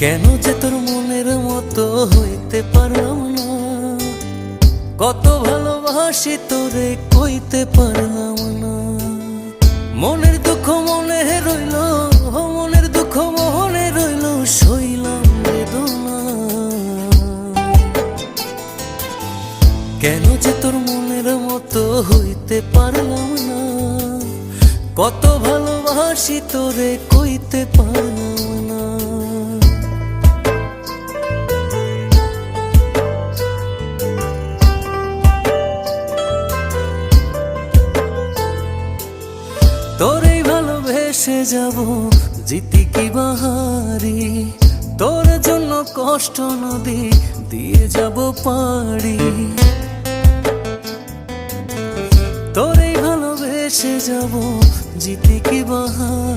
কেন যে তোর মনের মতো হইতে পারলাম না, কত ভালোবাসি তোরে কইতে পারলাম না। মনের দুঃখ মনে রইল, মনের দুঃখ মনে রইল, সইলাম বেদনা। কেন যে তোর মনের মতো হইতে পারলাম না, কত ভালোবাসি তোরে কইতে পারলাম না। তোরেই ভালোবেসে যাব জিতি কি বাহারি, তোর জন্য কষ্ট নদী দিয়ে যাব পাড়ি। তোরেই ভালোবেসে যাব জিতি কি বাহারি।